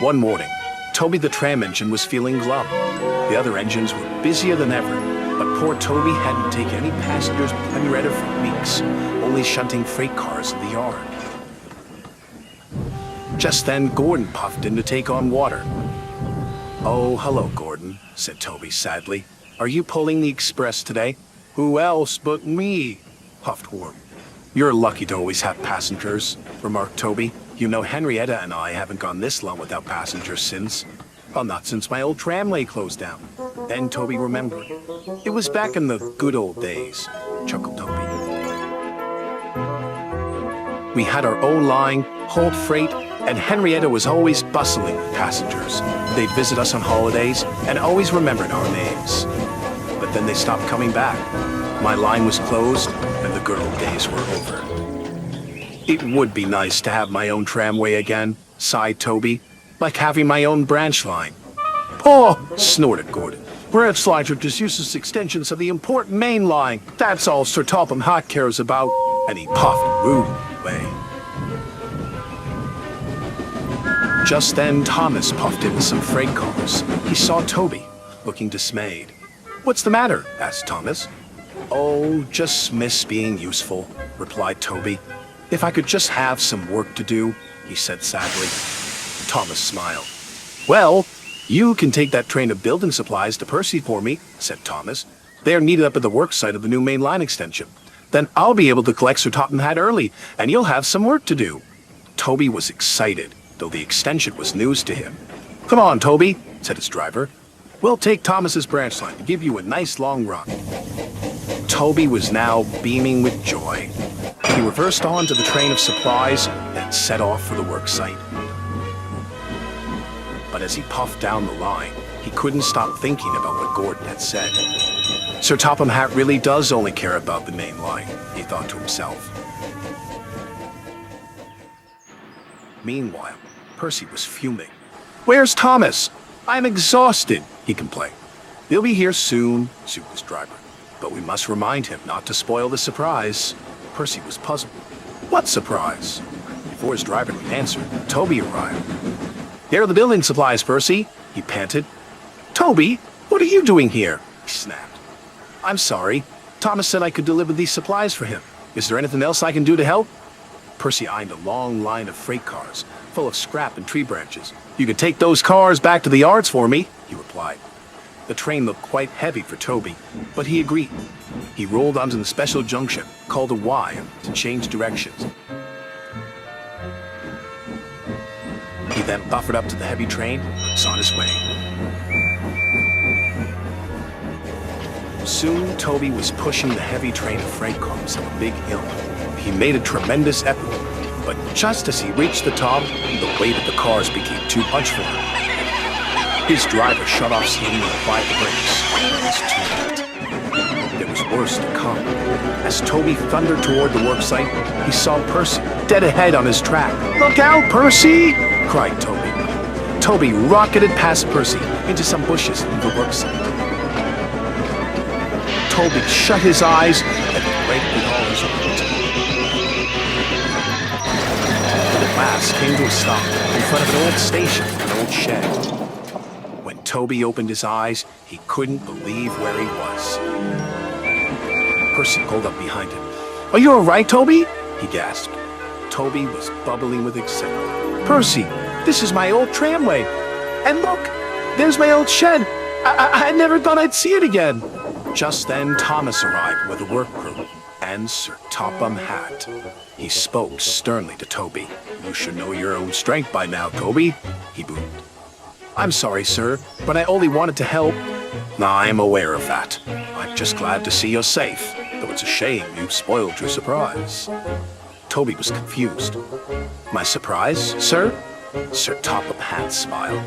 One morning, Toby the tram engine was feeling glum. The other engines were busier than ever, but poor Toby hadn't taken any passengers to Henrietta for weeks, only shunting freight cars in the yard. Just then, Gordon puffed in to take on water. "Oh, hello, Gordon," said Toby sadly. "Are you pulling the express today?" "Who else but me?" puffed Gordon. "You're lucky to always have passengers," remarked Toby. "You know, Henrietta and I haven't gone this long without passengers since. Well, not since my old tramway closed down." Then Toby remembered. "It was back in the good old days," chuckled Toby. "We had our own line, Holt Freight, and Henrietta was always bustling with passengers. They'd visit us on holidays and always remembered our names. But then they stopped coming back. My line was closed and the good old days were over." "It would be nice to have my own tramway again," sighed Toby, "like having my own branch line." "Oh," snorted Gordon. "Branch lines are just useless extensions of the important main line. That's all Sir Topham Hatt cares about." And he puffed rudely away. Just then, Thomas puffed into some freight cars. He saw Toby, looking dismayed. "What's the matter?" asked Thomas. "Oh, just miss being useful," replied Toby. "If I could just have some work to do," he said sadly. Thomas smiled. "Well, you can take that train of building supplies to Percy for me," said Thomas. "They're needed up at the work site of the new main line extension. Then I'll be able to collect Sir Topham Hatt early, and you'll have some work to do." Toby was excited, though the extension was news to him. "Come on, Toby," said his driver. "We'll take Thomas's branch line to give you a nice long run." Toby was now beaming with joy. He reversed onto the train of supplies and set off for the work site. But as he puffed down the line, he couldn't stop thinking about what Gordon had said. Sir Topham Hatt really does only care about the main line, he thought to himself. Meanwhile, Percy was fuming. "Where's Thomas? I'm exhausted," he complained. "He'll be here soon," soothed his driver. "But we must remind him not to spoil the surprise." Percy was puzzled. "What surprise?" Before his driver could answer, Toby arrived. "Here are the building supplies, Percy," he panted. "Toby, what are you doing here?" he snapped. "I'm sorry. Thomas said I could deliver these supplies for him. Is there anything else I can do to help?" Percy eyed a long line of freight cars, full of scrap and tree branches. "You can take those cars back to the yards for me," he replied. The train looked quite heavy for Toby, but he agreed. He rolled onto the special junction, called a Y, to change directions. He then buffered up to the heavy train and was on his way. Soon, Toby was pushing the heavy train of freight cars up a big hill. He made a tremendous effort, but just as he reached the top, the weight of the cars became too much for him. His driver shut off steam and applied the brakes. It was too late. There was worse to come. As Toby thundered toward the worksite, he saw Percy dead ahead on his track. "Look out, Percy!" cried Toby. Toby rocketed past Percy into some bushes in the worksite. Toby shut his eyes and braked with all his might. But at last came to a stop in front of an old station, an old shed. When Toby opened his eyes, he couldn't believe where he was. Percy pulled up behind him. "Are you all right, Toby?" he gasped. Toby was bubbling with excitement. "Percy, this is my old tramway. And look, there's my old shed. I never thought I'd see it again." Just then, Thomas arrived with the work crew and Sir Topham Hatt. He spoke sternly to Toby. "You should know your own strength by now, Toby," he boomed. "I'm sorry, sir, but I only wanted to help." "I'm aware of that. I'm just glad to see you're safe, though it's a shame you spoiled your surprise." Toby was confused. "My surprise, sir?" Sir Topham Hatt smiled.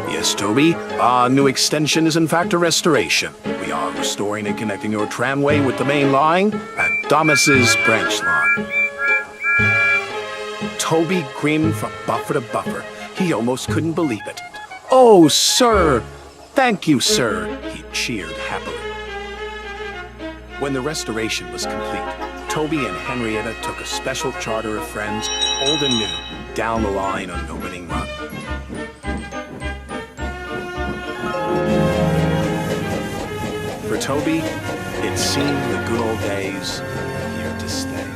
"Yes, Toby, our new extension is in fact a restoration. We are restoring and connecting your tramway with the main line and Thomas's branch line." Toby grinned from buffer to buffer. He almost couldn't believe it. "Oh, sir! Thank you, sir!" he cheered happily. When the restoration was complete, Toby and Henrietta took a special charter of friends, old and new, down the line on an opening run. For Toby, it seemed the good old days were here to stay.